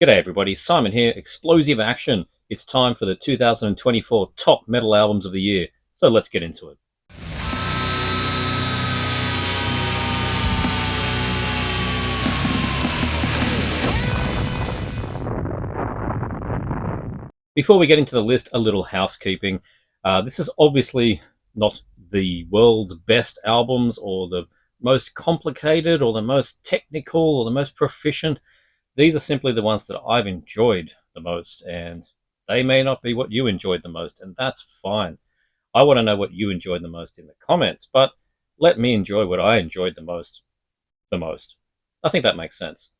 G'day everybody, Simon here, Explosive Action. It's time for the 2024 top metal albums of the year, so let's get into it. Before we get into the list, a little housekeeping. This is obviously not the world's best albums or the most complicated or the most technical or the most proficient. These are simply the ones that I've enjoyed the most, and they may not be what you enjoyed the most, and that's fine. I want to know what you enjoyed the most in the comments, but let me enjoy what I enjoyed the most. The most. I think that makes sense.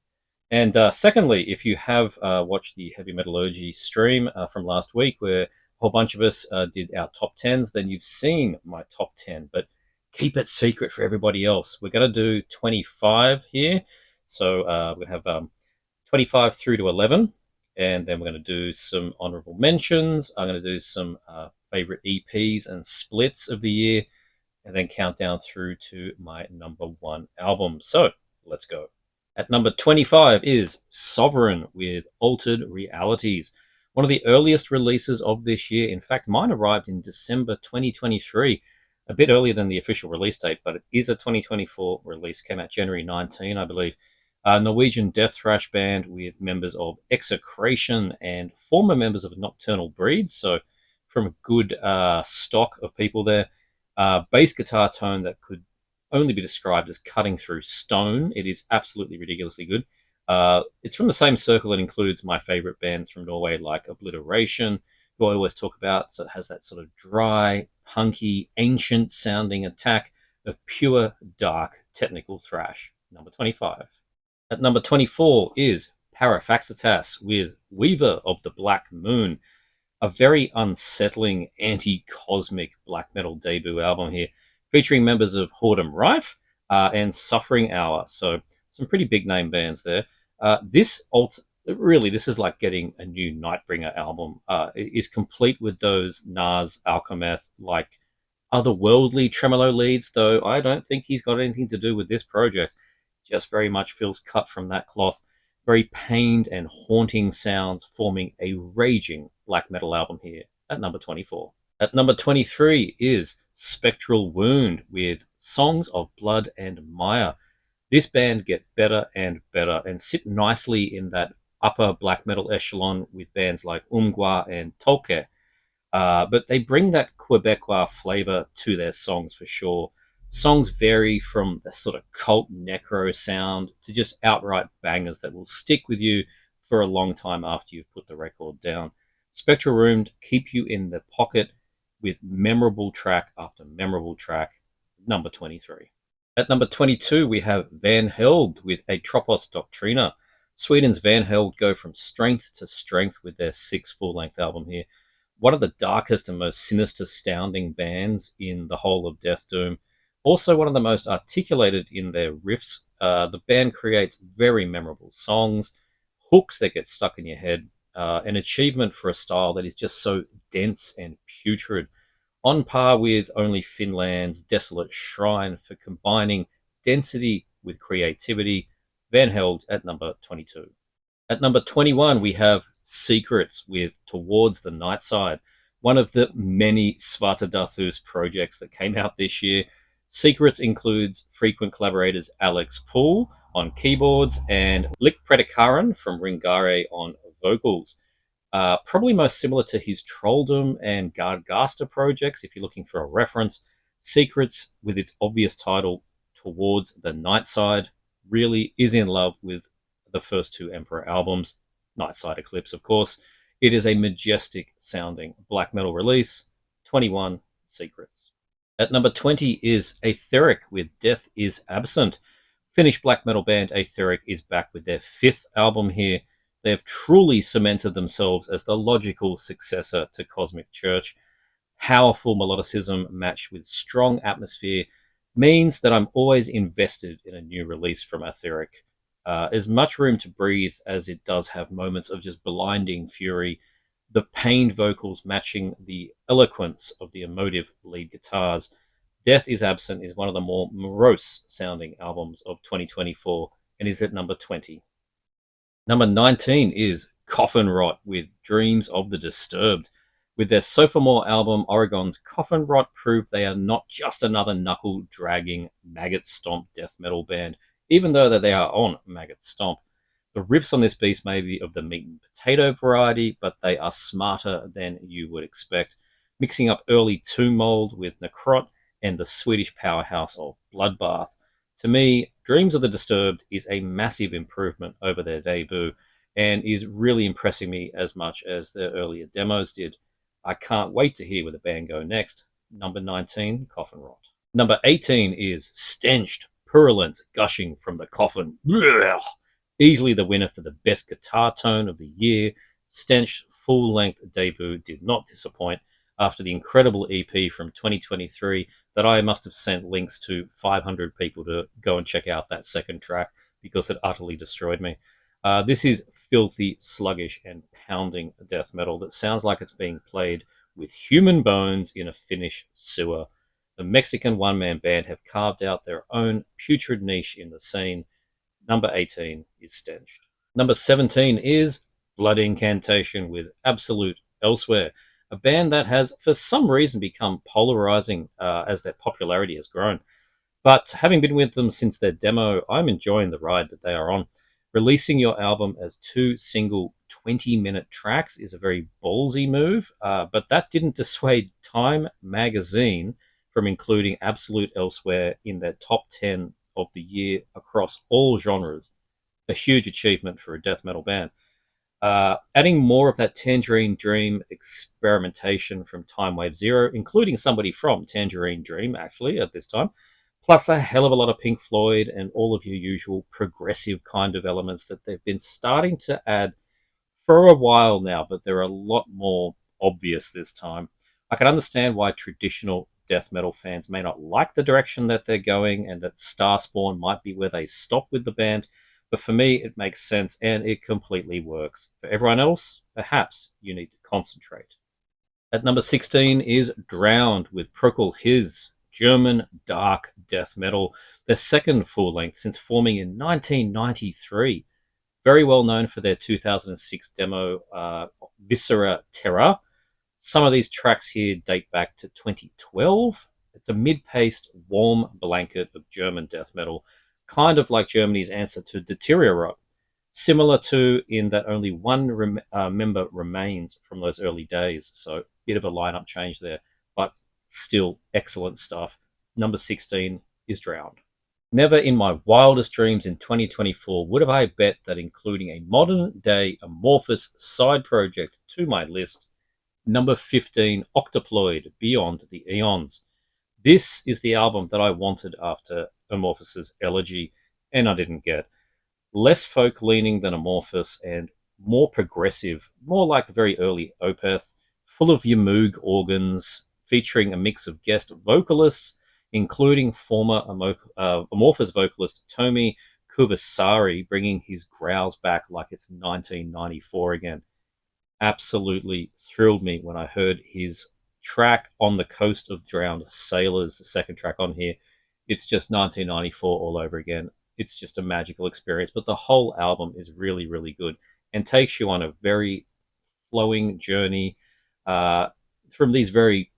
And secondly, if you have watched the Heavy Metallurgy stream from last week, where a whole bunch of us did our top 10s, then you've seen my top 10, but keep it secret for everybody else. We're going to do 25 here. So we're going to have 25 through to 11, and then we're going to do some honorable mentions. I'm going to do some favorite EPs and splits of the year, and then count down through to my number one album. So let's go. At number 25 is Sovereign with Altered Realities, one of the earliest releases of this year. In fact, mine arrived in December 2023, a bit earlier than the official release date, but it is a 2024 release. Came out January 19, I believe. A Norwegian death thrash band with members of Execration and former members of Nocturnal Breed, so from a good stock of people there. Bass guitar tone that could only be described as cutting through stone. It is absolutely ridiculously good. It's from the same circle that includes my favorite bands from Norway, like Obliteration, who I always talk about. So it has that sort of dry, punky, ancient sounding attack of pure, dark, technical thrash. Number 25. At number 24 is Parfaxitas with Weaver of the Black Moon, a very unsettling, anti-cosmic black metal debut album here, featuring members of Whoredom Rife and Suffering Hour. So some pretty big name bands there. This is like getting a new Nightbringer album. It is complete with those Nas Alchemeth like otherworldly tremolo leads, though I don't think he's got anything to do with this project. Just very much feels cut from that cloth. Very pained and haunting sounds, forming a raging black metal album here at number 24. At number 23 is Spectral Wound with Songs of Blood and Mire. This band get better and better and sit nicely in that upper black metal echelon with bands like Umgwa and Tolke. But they bring that Quebecois flavor to their songs for sure. Songs vary from the sort of cult necro sound to just outright bangers that will stick with you for a long time after you've put the record down. Spectral Wound keep you in the pocket with memorable track after memorable track. Number 23. At number 22, we have Vanhelgd with Atropos Doctrina. Sweden's Vanhelgd go from strength to strength with their sixth full-length album here. One of the darkest and most sinister sounding bands in the whole of Death Doom. Also one of the most articulated in their riffs. The band creates very memorable songs, hooks that get stuck in your head, an achievement for a style that is just so dense and putrid, on par with only Finland's Desolate Shrine for combining density with creativity. Vanhelgd at number 22. At number 21, we have Secrets with Towards the Nightside, one of the many Svartadathus projects that came out this year. Secrets includes frequent collaborators Alex Poole on keyboards and Lik Predikaran from Ringare on vocals. Probably most similar to his Trolldom and Gardgaster projects, if you're looking for a reference. Secrets, with its obvious title Towards the Nightside, really is in love with the first two Emperor albums, Nightside Eclipse, of course. It is a majestic sounding black metal release. 21, Secrets. At number 20 is Aethyrick with Death is Absent. Finnish black metal band Aethyrick is back with their fifth album here. They have truly cemented themselves as the logical successor to Cosmic Church. Powerful melodicism matched with strong atmosphere means that I'm always invested in a new release from Aethyrick. As much room to breathe as it does have moments of just blinding fury, the pained vocals matching the eloquence of the emotive lead guitars. Death is Absent is one of the more morose sounding albums of 2024 and is at number 20. Number 19 is Coffin Rot with Dreams of the Disturbed. With their sophomore album, Oregon's Coffin Rot proved they are not just another knuckle-dragging, maggot-stomp death metal band, even though they are on Maggot Stomp. The riffs on this piece may be of the meat and potato variety, but they are smarter than you would expect, mixing up early Tomb Mold with Necrot and the Swedish powerhouse of Bloodbath. To me, Dreams of the Disturbed is a massive improvement over their debut and is really impressing me as much as their earlier demos did. I can't wait to hear where the band go next. Number 19, Coffin Rot. Number 18 is Stenched, Purulence, Gushing from the Coffin. Blech! Easily the winner for the best guitar tone of the year. Stenched full-length debut did not disappoint after the incredible EP from 2023 that I must have sent links to 500 people to go and check out that second track because it utterly destroyed me. This is filthy, sluggish, and pounding death metal that sounds like it's being played with human bones in a Finnish sewer. The Mexican one-man band have carved out their own putrid niche in the scene. Number 18 is Stenched. Number 17 is Blood Incantation with Absolute Elsewhere, a band that has, for some reason, become polarizing as their popularity has grown. But having been with them since their demo, I'm enjoying the ride that they are on. Releasing your album as 2 single 20-minute tracks is a very ballsy move, but that didn't dissuade Time magazine from including Absolute Elsewhere in their top 10 of the year across all genres. A huge achievement for a death metal band. Adding more of that Tangerine Dream experimentation from Time Wave Zero, including somebody from Tangerine Dream, actually, at this time, plus a hell of a lot of Pink Floyd and all of your usual progressive kind of elements that they've been starting to add for a while now, but they're a lot more obvious this time. I can understand why traditional death metal fans may not like the direction that they're going and that Starspawn might be where they stop with the band, but for me it makes sense and it completely works. For everyone else, perhaps you need to concentrate. At number 16 is Drowned with Procul His, German dark death metal, their second full-length since forming in 1993. Very well known for their 2006 demo, Viscera Terra. Some of these tracks here date back to 2012. It's a mid-paced, warm blanket of German death metal, kind of like Germany's answer to Deteriorate. Similar to in that only one member remains from those early days, so bit of a lineup change there, but still excellent stuff. Number 16 is Drowned. Never in my wildest dreams in 2024 would have I bet that including a modern-day amorphous side project to my list. Number 15, Octoploid, Beyond the Aeons. This is the album that I wanted after Amorphous' Elegy, and I didn't get. Less folk-leaning than Amorphous, and more progressive, more like very early Opeth, full of your Moog organs, featuring a mix of guest vocalists, including former Amorphous vocalist Tomi Kuvasari, bringing his growls back like it's 1994 again. Absolutely thrilled me when I heard his track On the Coast of Drowned Sailors, the second track on here. It's just 1994 all over again. It's just a magical experience, but the whole album is really, really good and takes you on a very flowing journey from these very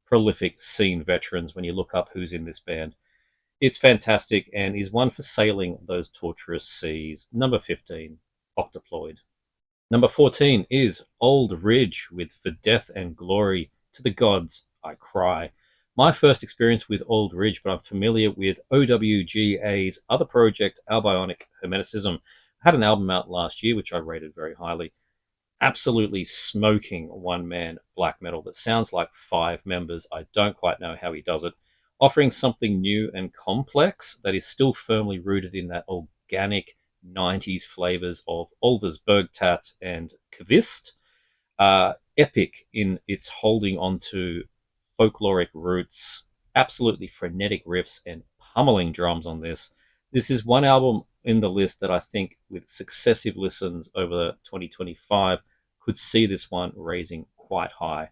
prolific scene veterans when you look up who's in this band. It's fantastic and is one for sailing those torturous seas. Number 15, Octoploid. Number 14 is Auld Ridge with For Death and Glory, To the Gods I Cry. My first experience with Auld Ridge, but I'm familiar with OWGA's other project, Albionic Hermeticism. Had an album out last year, which I rated very highly. Absolutely smoking one-man black metal that sounds like 5 members. I don't quite know how he does it. Offering something new and complex that is still firmly rooted in that organic 90s flavors of Ulver's Bergtat and Kvist. Epic in its holding onto folkloric roots, absolutely frenetic riffs and pummeling drums on this. This is one album in the list that I think with successive listens over 2025 could see this one raising quite high.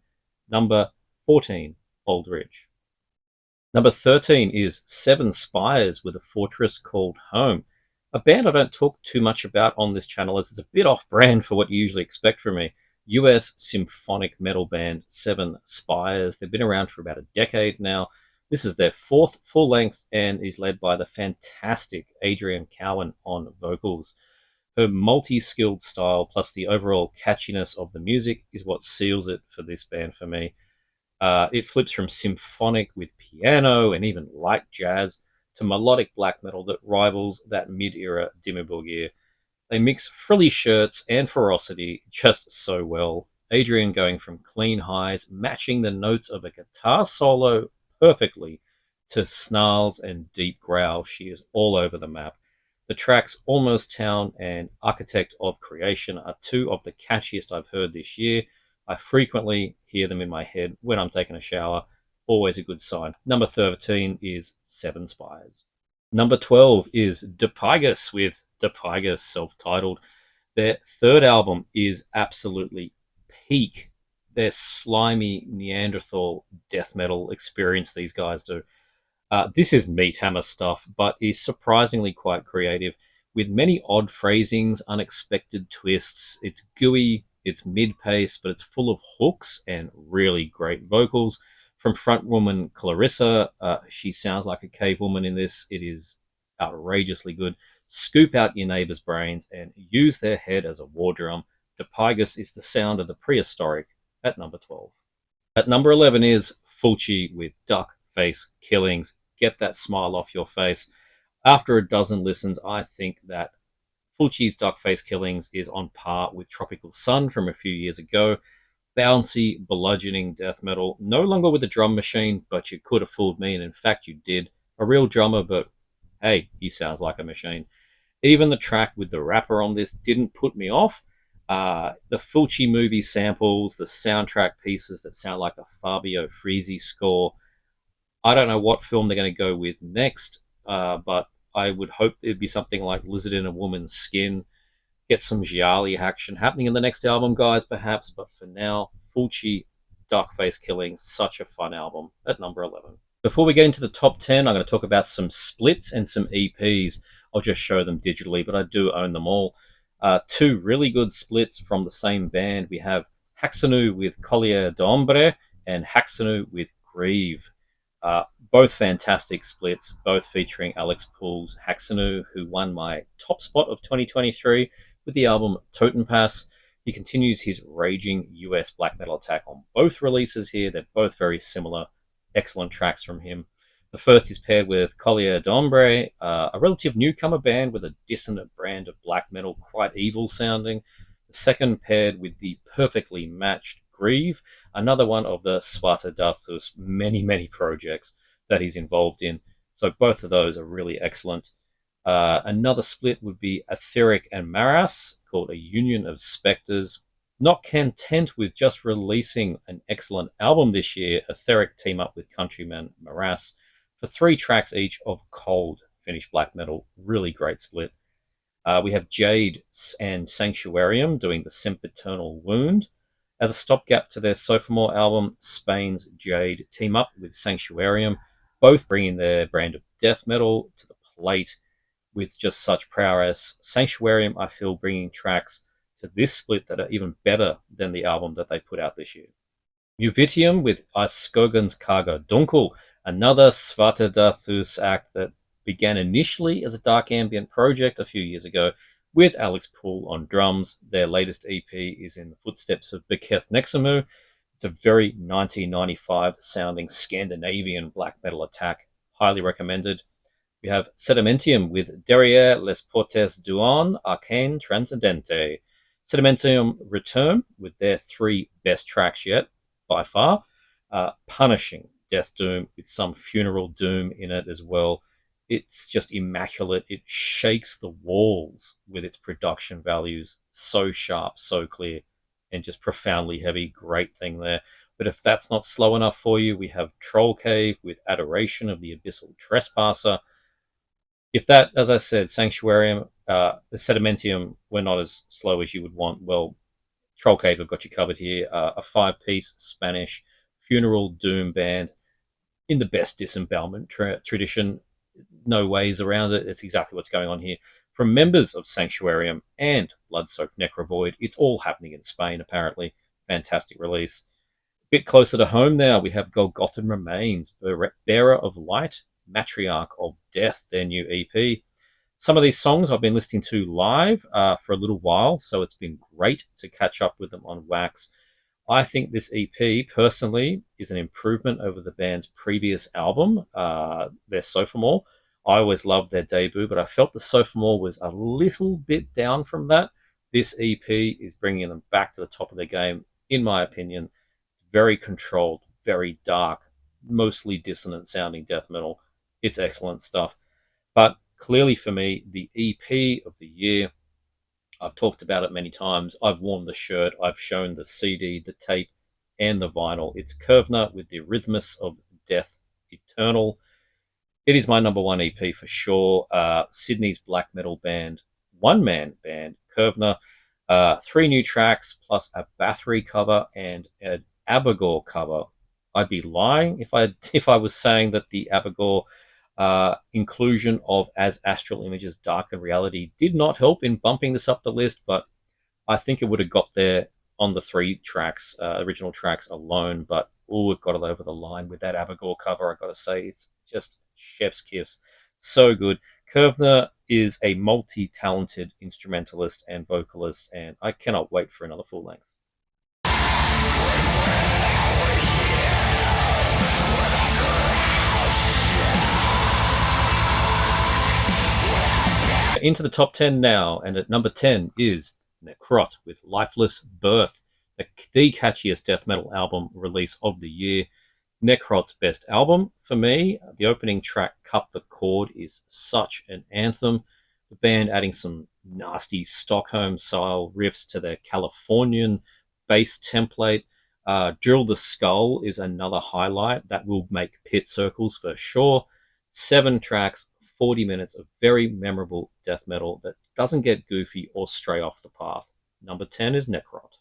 Number 14, Auld Ridge. Number 13 is 7 Spires with a Fortress Called Home, A band I don't talk too much about on this channel as it's a bit off brand for what you usually expect from me. US symphonic metal band 7 Spires. They've been around for about a decade now. This is their fourth full length and is led by the fantastic Adrienne Cowan on vocals. Her multi skilled style plus the overall catchiness of the music is what seals it for this band for me. It flips from symphonic with piano and even light jazz to melodic black metal that rivals that mid era Dimmu Borgir. They mix frilly shirts and ferocity just so well. Adrienne going from clean highs, matching the notes of a guitar solo perfectly, to snarls and deep growls. She is all over the map. The tracks Almost Town and Architect of Creation are two of the catchiest I've heard this year. I frequently hear them in my head when I'm taking a shower. Always a good sign. Number 13 is Seven Spires. Number 12 is Dipygus with Dipygus, self-titled. Their third album is absolutely peak. Their slimy Neanderthal death metal experience these guys do. This is meat hammer stuff, but is surprisingly quite creative, with many odd phrasings, unexpected twists. It's gooey, it's mid-pace, but it's full of hooks and really great vocals. From frontwoman Clarissa, she sounds like a cave woman in this. It is outrageously good. Scoop out your neighbor's brains and use their head as a war drum. Dipygus is the sound of the prehistoric at number 12. At number 11 is Fulci with Duck Face Killings. Get that smile off your face. After a dozen listens, I think that Fulci's Duck Face Killings is on par with Tropical Sun from a few years ago. Bouncy, bludgeoning death metal, no longer with a drum machine, but you could have fooled me, and in fact you did. A real drummer, but hey, he sounds like a machine. Even the track with the rapper on this didn't put me off. The Fulci movie samples, the soundtrack pieces that sound like a Fabio Frizzi score. I don't know what film they're going to go with next, but I would hope it'd be something like Lizard in a Woman's Skin. Get some gialli action happening in the next album, guys, perhaps. But for now, Fulci, Dark Face Killing, such a fun album at number 11. Before we get into the top 10, I'm going to talk about some splits and some EPs. I'll just show them digitally, but I do own them all. Two really good splits from the same band. We have Haxanu with Collier d'Ombre and Haxanu with Grieve. Both fantastic splits, both featuring Alex Poole's Haxanu, who won my top spot of 2023 with the album Totempass. He continues his raging US black metal attack on both releases here. They're both very similar. Excellent tracks from him. The first is paired with Collier d'Ombre, a relative newcomer band with a dissonant brand of black metal, quite evil sounding. The second paired with the perfectly matched Grieve, another one of the Svata Darthus many projects that he's involved in. So both of those are really excellent. Another split would be Aethyrick and Maras, called A Union of Spectres. Not content with just releasing an excellent album this year, Aethyrick team up with countryman Maras for 3 tracks each of cold Finnish black metal. Really great split. We have Jade and Sanctuarium doing the Sempiternal Wound. As a stopgap to their sophomore album, Spain's Jade team up with Sanctuarium, both bringing their brand of death metal to the plate with just such prowess. Sanctuarium, I feel, bringing tracks to this split that are even better than the album that they put out this year. Uvitium with Iskogan's Cargo Dunkel, another Svata Darthus act that began initially as a dark ambient project a few years ago with Alex Poole on drums. Their latest EP is in the footsteps of Beketh Nexamu. It's a very 1995 sounding Scandinavian black metal attack. Highly recommended. We have Sedimentium with Derrière les Portes d'Uan Arcane Transcendente. Sedimentium return with their 3 best tracks yet, by far. Punishing Death Doom with some funeral doom in it as well. It's just immaculate. It shakes the walls with its production values. So sharp, so clear, and just profoundly heavy. Great thing there. But if that's not slow enough for you, we have Troll Cave with Adoration of the Abyssal Trespasser. If that, as I said, Sanctuarium, the Sedimentium were not as slow as you would want, well, Troll Cave have got you covered here. A 5-piece Spanish funeral doom band in the best disembowelment tradition. No ways around it. It's exactly what's going on here. from members of Sanctuarium and Blood-Soaked Necrovoid. It's all happening in Spain, apparently. Fantastic release. A bit closer to home now, we have Golgothan Remains, Bearer of Light, Matriarch of Death, their new EP. Some of these songs I've been listening to live for a little while, so it's been great to catch up with them on wax. I think this EP, personally, is an improvement over the band's previous album, their Sophomore. I always loved their debut, but I felt the Sophomore was a little bit down from that. This EP is bringing them back to the top of their game, in my opinion. It's very controlled, very dark, mostly dissonant sounding death metal. It's excellent stuff. But clearly for me, the EP of the year, I've talked about it many times. I've worn the shirt. I've shown the CD, the tape, and the vinyl. It's Curvner with the Rhythmus of Death Eternal. It is my number one EP for sure. Sydney's black metal band, one-man band, Curvner. 3 new tracks plus a Bathory cover and an Abagor cover. I'd be lying if I was saying that the Abagor inclusion of As Astral Images Darken Reality did not help in bumping this up the list, but I think it would have got there on the 3 tracks, original tracks alone. But it got it over the line with that Abagor cover. I got to say, it's just chef's kiss. So good. Curvner is a multi-talented instrumentalist and vocalist, and I cannot wait for another full length. Into the top 10 now, and at number 10 is Necrot with Lifeless Birth, the catchiest death metal album release of the year. Necrot's best album for me. The opening track, Cut the Cord, is such an anthem. The band adding some nasty Stockholm-style riffs to their Californian bass template. Drill the Skull is another highlight that will make pit circles for sure. 7 tracks, 40 minutes of very memorable death metal that doesn't get goofy or stray off the path. Number 10 is Necrot.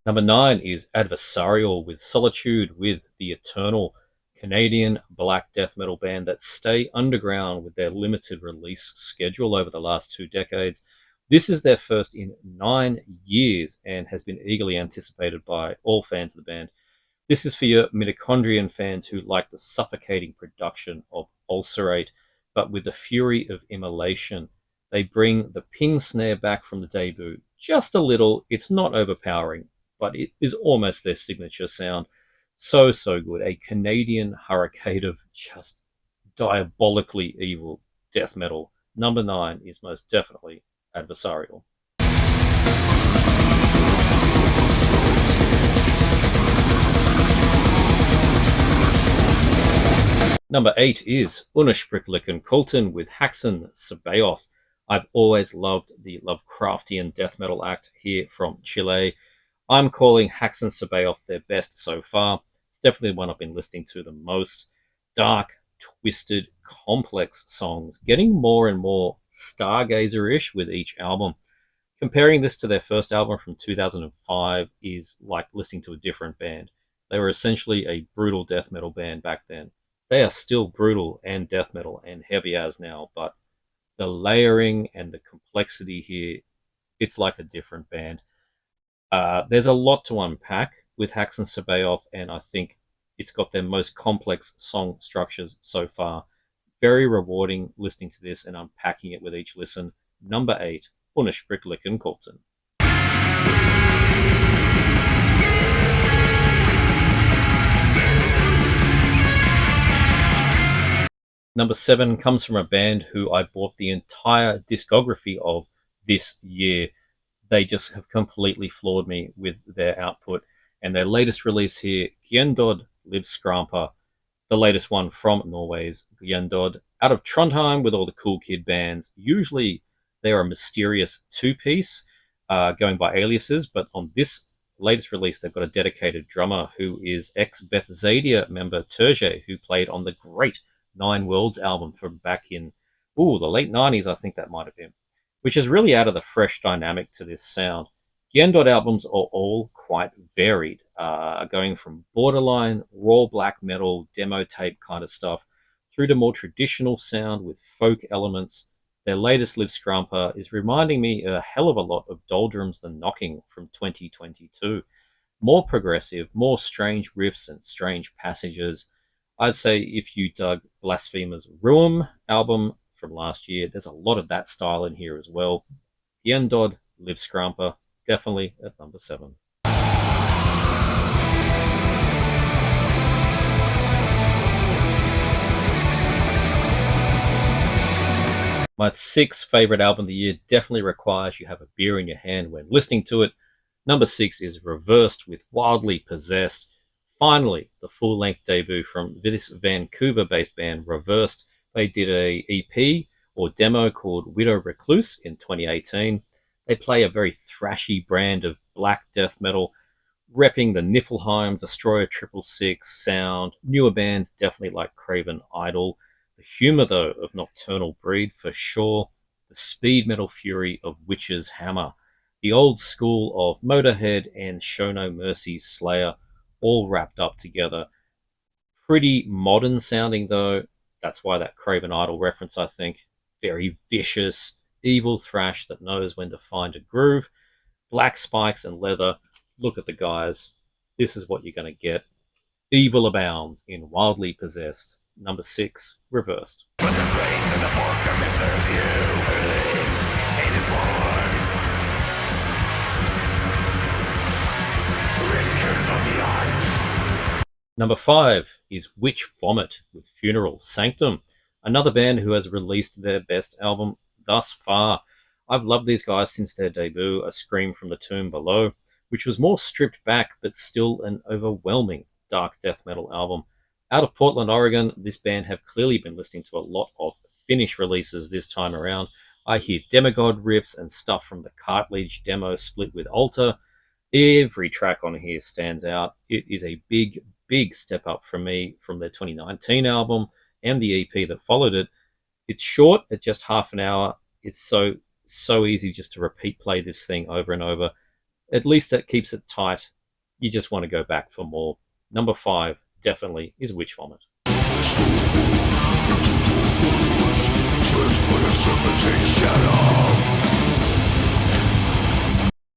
Number 9 is Adversarial with Solitude with the Eternal, Canadian black death metal band that stay underground with their limited release schedule over the last 2 decades. This is their first in 9 years and has been eagerly anticipated by all fans of the band. This is for your mitochondrian fans who like the suffocating production of Ulcerate, but with the fury of Immolation. They bring the ping snare back from the debut just a little. It's not overpowering, but it is almost their signature sound. So good. A Canadian hurricane of just diabolically evil death metal. Number 9 is most definitely Adversarial. Number 8 is Unerspricklichen Kulten with Haxan Sabaoth. I've always loved the Lovecraftian death metal act here from Chile. I'm calling Haxan Sabaoth their best so far. It's definitely one I've been listening to the most. Dark, twisted, complex songs, getting more and more stargazer-ish with each album. Comparing this to their first album from 2005 is like listening to a different band. They were essentially a brutal death metal band back then. They are still brutal and death metal and heavy as now, but the layering and the complexity here, it's like a different band. There's a lot to unpack with Haxan Sabaoth, and I think it's got their most complex song structures so far. Very rewarding listening to this and unpacking it with each listen. Number 8, Unerspricklichen Kulten. Number 7 comes from a band who I bought the entire discography of this year. They just have completely floored me with their output. And their latest release here, Gjendod Livskrampa, the latest one from Norway's Gjendod, out of Trondheim with all the cool kid bands. Usually they are a mysterious 2-piece going by aliases, but on this latest release they've got a dedicated drummer who is ex-Bethsaida member Turge, who played on the great Nine Worlds album from back in the late 90s, I think that might have been, which has really added a fresh dynamic to this sound. Gyandod albums are all quite varied, going from borderline raw black metal demo tape kind of stuff through to more traditional sound with folk elements. Their latest Live Scrumper is reminding me a hell of a lot of Doldrums the Knocking from 2022. More progressive, more strange riffs and strange passages. I'd say if you dug Blasphemer's Ruum album from last year, there's a lot of that style in here as well. Gyandod, Live Scrumper, definitely at number 7. My 6th favorite album of the year definitely requires you have a beer in your hand when listening to it. Number 6 is Reversed with Wildly Possessed. Finally, the full-length debut from this Vancouver-based band, Reversed. They did a EP or demo called Widow Recluse in 2018. They play a very thrashy brand of black death metal, repping the Niflheim, Destroyer 666 sound. Newer bands definitely like Craven Idol. The humour, though, of Nocturnal Breed, for sure. The speed metal fury of Witch's Hammer. The old school of Motorhead and Show No Mercy's Slayer, all wrapped up together. Pretty modern sounding, though. That's why that Craven Idol reference, I think. Very vicious, evil thrash that knows when to find a groove. Black spikes and leather. Look at the guys. This is what you're going to get. Evil abounds in Wildly Possessed. Number 6, Reversed. But the flames and the fork darkness serves you in his wars. Number 5 is Witch Vomit with Funeral Sanctum, another band who has released their best album thus far. I've loved these guys since their debut, A Scream from the Tomb Below, which was more stripped back but still an overwhelming dark death metal album. Out of Portland, Oregon, this band have clearly been listening to a lot of Finnish releases this time around. I hear Demigod riffs and stuff from the Cartilage demo split with Altar. Every track on here stands out. It is a big, big step up from me from their 2019 album and the EP that followed it. It's short at just half an hour. It's so easy just to repeat play this thing over and over. At least that keeps it tight. You just want to go back for more. Number 5 definitely is Witch Vomit.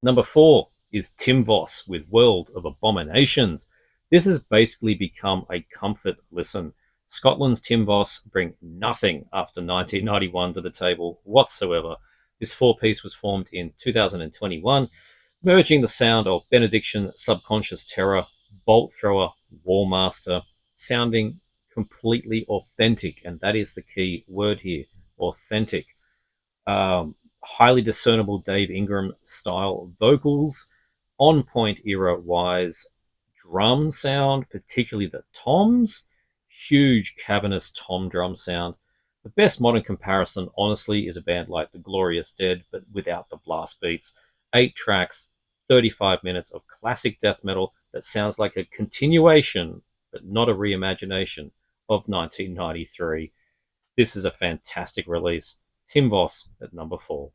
Number 4 is Tim Voss with World of Abominations. This has basically become a comfort listen. Scotland's Tim Voss bring nothing after 1991 to the table whatsoever. This 4-piece was formed in 2021, merging the sound of Benediction, Subconscious Terror, Bolt Thrower, Warmaster, sounding completely authentic, and that is the key word here, authentic. Highly discernible Dave Ingram style vocals, on point era wise drum sound, particularly the toms, huge cavernous tom drum sound. The best modern comparison, honestly, is a band like The Glorious Dead, but without the blast beats. 8 tracks, 35 minutes of classic death metal that sounds like a continuation, but not a reimagination, of 1993. This is a fantastic release. Tim Voss at number 4.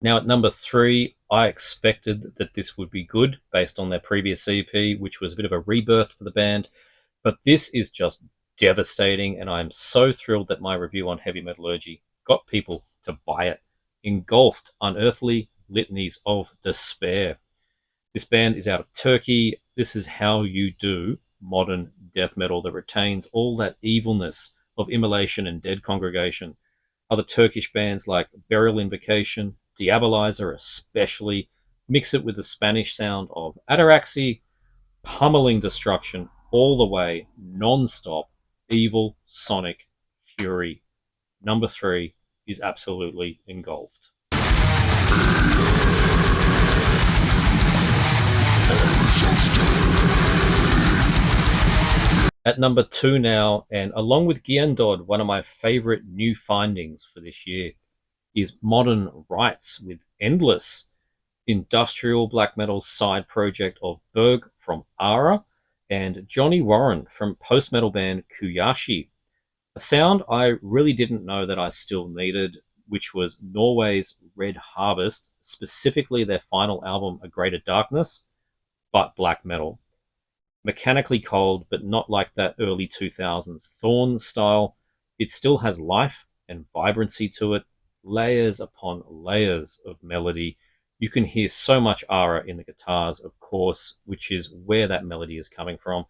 Now at number 3, I expected that this would be good based on their previous EP, which was a bit of a rebirth for the band, but this is just devastating, and I'm so thrilled that my review on Heavy Metallurgy got people to buy it. Engulfed Unearthly Litanies of Despair. This band is out of Turkey. This is how you do modern death metal that retains all that evilness of Immolation and Dead Congregation. Other Turkish bands like Burial Invocation, Diabolizer especially, mix it with the Spanish sound of Ataraxy, pummeling destruction all the way, non-stop, evil, sonic fury. Number 3 is absolutely Engulfed. At number 2 now, and along with Gyandod, one of my favorite new findings for this year is Modern Rites with Endless, industrial black metal side project of Berg from Ara and Johnny Warren from post-metal band Kuyashi, a sound I really didn't know that I still needed, which was Norway's Red Harvest, specifically their final album, A Greater Darkness, but black metal. Mechanically cold, but not like that early 2000s Thorn style. It still has life and vibrancy to it, layers upon layers of melody. You can hear so much aura in the guitars, of course, which is where that melody is coming from.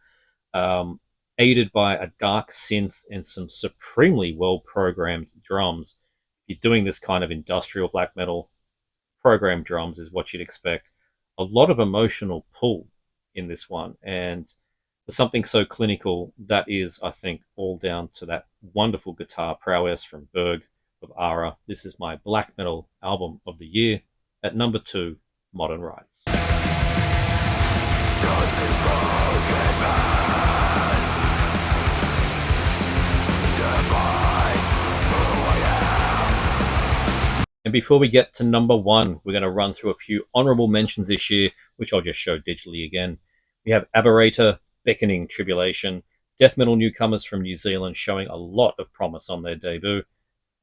Um, Aided by a dark synth and some supremely well programmed drums. If you're doing this kind of industrial black metal, programmed drums is what you'd expect. A lot of emotional pull in this one, and for something so clinical, that is, I think, all down to that wonderful guitar prowess from Berg of Ara. This is my black metal album of the year. At number 2, Modern Rites. And before we get to number 1, we're going to run through a few honourable mentions this year, which I'll just show digitally again. We have Aberrator, Beckoning Tribulation, death metal newcomers from New Zealand showing a lot of promise on their debut.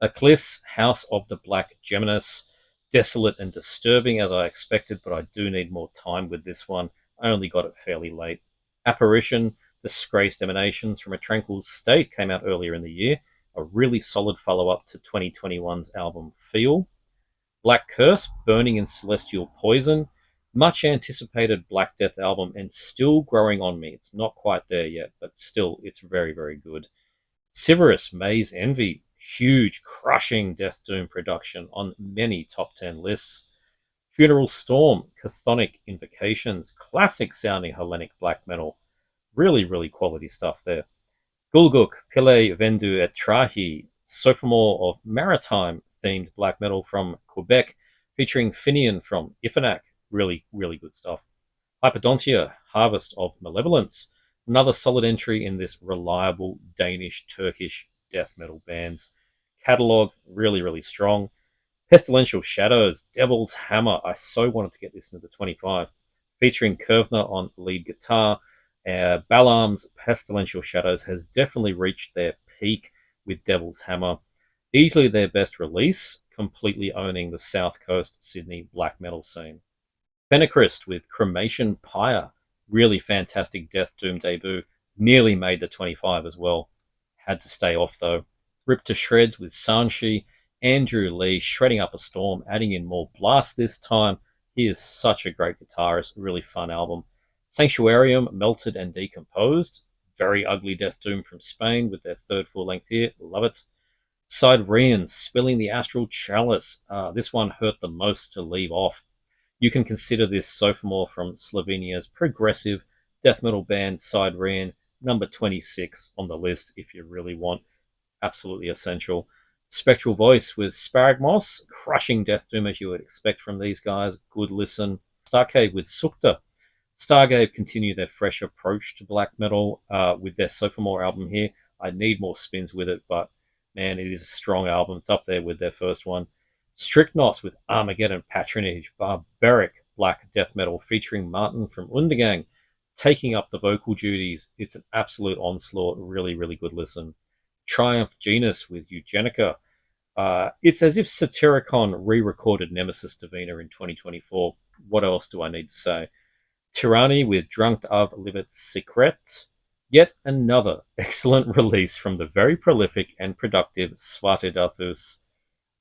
Eclipse, House of the Black Geminis, desolate and disturbing as I expected, but I do need more time with this one. I only got it fairly late. Apparition, Disgraced Emanations from a Tranquil State came out earlier in the year, a really solid follow-up to 2021's album Feel. Black Curse, Burning in Celestial Poison, much anticipated Black Death album and still growing on me. It's not quite there yet, but still, it's very, very good. Severus, Maze Envy, huge, crushing Death Doom production on many top 10 lists. Funeral Storm, Chthonic Invocations, classic sounding Hellenic black metal. Really, really quality stuff there. Gulguk, Pile Vendu et Trahi, sophomore of maritime themed black metal from Quebec, featuring Finian from Ifanak. Really, really good stuff. Hyperdontia, Harvest of Malevolence, another solid entry in this reliable Danish-Turkish death metal bands. Catalog, really, really strong. Pestilential Shadows, Devil's Hammer. I so wanted to get this into the 25. Featuring Kurvner on lead guitar. Balaam's Pestilential Shadows has definitely reached their peak with Devil's Hammer. Easily their best release, completely owning the South Coast Sydney black metal scene. Fennecrist with Cremation Pyre, really fantastic Death Doom debut, nearly made the 25 as well. Had to stay off though. Ripped to Shreds with Sanshi, Andrew Lee shredding up a storm, adding in more blast this time. He is such a great guitarist, really fun album. Sanctuarium, Melted and Decomposed, very ugly Death Doom from Spain with their third full length here, love it. Sidereans, Spilling the Astral Chalice, this one hurt the most to leave off. You can consider this sophomore from Slovenia's progressive death metal band Siderean, number 26 on the list if you really want. Absolutely essential. Spectral Voice with Sparagmos, crushing death doom as you would expect from these guys. Good listen. Starcave with Sukta. Starcave continue their fresh approach to black metal with their sophomore album here. I need more spins with it, but man, it is a strong album. It's up there with their first one. Strychnos with Armageddon Patronage, barbaric black death metal featuring Martin from Undergang, taking up the vocal duties. It's an absolute onslaught. Really, really good listen. Triumph Genus with Eugenica. It's as if Satyricon re-recorded Nemesis Divina in 2024. What else do I need to say? Tyranny with Drunk of Livet Secret. Yet another excellent release from the very prolific and productive Svartidathus.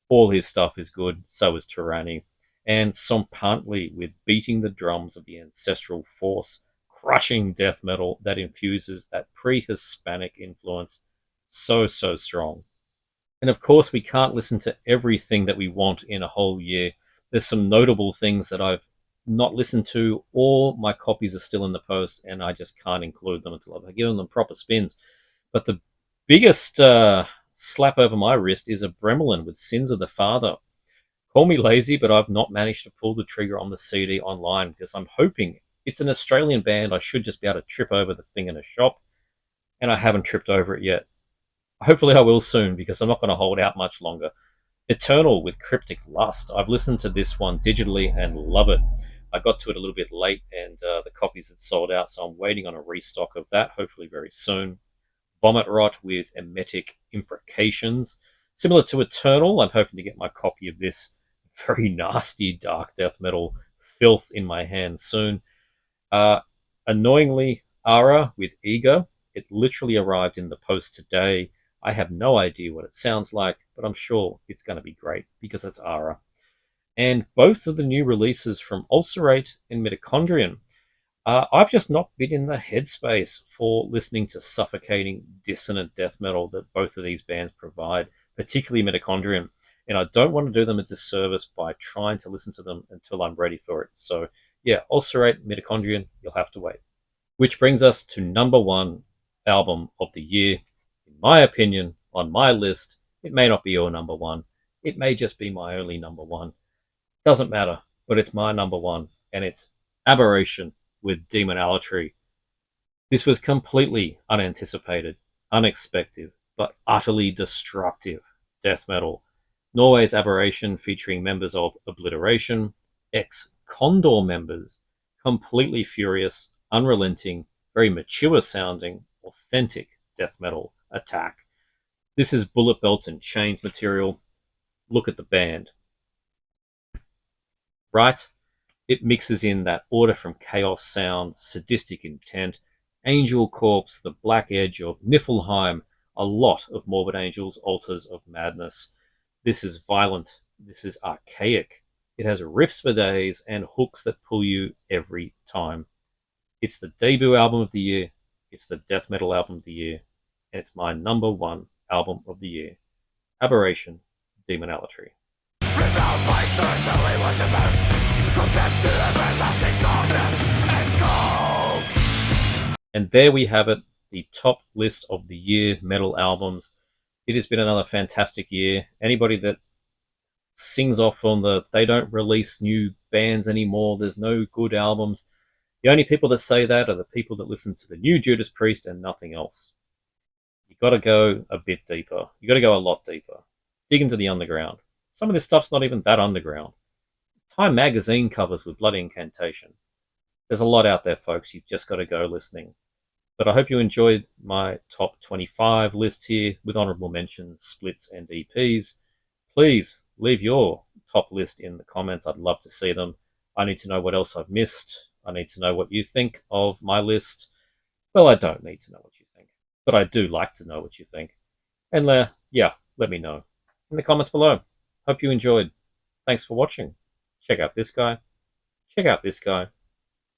All his stuff is good, so is Tyranny. And Sompantly with Beating the Drums of the Ancestral Force, crushing death metal that infuses that pre-Hispanic influence. So strong. And of course, we can't listen to everything that we want in a whole year. There's some notable things that I've not listened to, or my copies are still in the post, and I just can't include them until I've given them proper spins. But the biggest slap over my wrist is a Bremelin with Sins of the Father. Call me lazy, but I've not managed to pull the trigger on the CD online because I'm hoping it's an Australian band. I should just be able to trip over the thing in a shop, and I haven't tripped over it yet. Hopefully I will soon because I'm not going to hold out much longer. Eternal with Cryptic Lust. I've listened to this one digitally and love it. I got to it a little bit late, and the copies had sold out, so I'm waiting on a restock of that, hopefully very soon. Vomit Rot with Emetic Imprecations. Similar to Eternal, I'm hoping to get my copy of this very nasty dark death metal filth in my hands soon. Annoyingly, Ara with Ego. It literally arrived in the post today. I have no idea what it sounds like, but I'm sure it's going to be great because it's Ara. And both of the new releases from Ulcerate and Mitochondrion. I've just not been in the headspace for listening to suffocating, dissonant death metal that both of these bands provide, particularly Mitochondrion. And I don't want to do them a disservice by trying to listen to them until I'm ready for it. So, yeah, Ulcerate, Mitochondrion, you'll have to wait. Which brings us to number one album of the year. In my opinion, on my list, it may not be your number one. It may just be my only number one. Doesn't matter, but it's my number one, and it's Aberration with Demon Alatry. This was completely unanticipated, unexpected, but utterly destructive death metal. Norway's Aberration, featuring members of Obliteration, ex-Condor members, completely furious, unrelenting, very mature sounding, authentic death metal attack. This is bullet belts and chains material. Look at the band. Right? It mixes in that Order from Chaos sound, sadistic intent, Angel Corpse, the black edge of Niflheim, a lot of Morbid Angels, Altars of Madness. This is violent. This is archaic. It has riffs for days and hooks that pull you every time. It's the debut album of the year. It's the death metal album of the year. And it's my number one album of the year. Aberration, Demon Alatry. And there we have it, the top list of the year metal albums. It has been another fantastic year. Anybody that sings off on they don't release new bands anymore, there's no good albums, the only people that say that are the people that listen to the new Judas Priest and nothing else. You got to go a bit deeper. You got to go a lot deeper. Dig into the underground. Some of this stuff's not even that underground. Time magazine covers with Blood Incantation. There's a lot out there, folks. You've just got to go listening. But I hope you enjoyed my top 25 list here with honourable mentions, splits, and EPs. Please leave your top list in the comments. I'd love to see them. I need to know what else I've missed. I need to know what you think of my list. Well, I don't need to know what you think, but I do like to know what you think. And let me know in the comments below. Hope you enjoyed. Thanks for watching. Check out this guy. Check out this guy.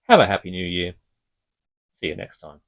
Have a happy new year. See you next time.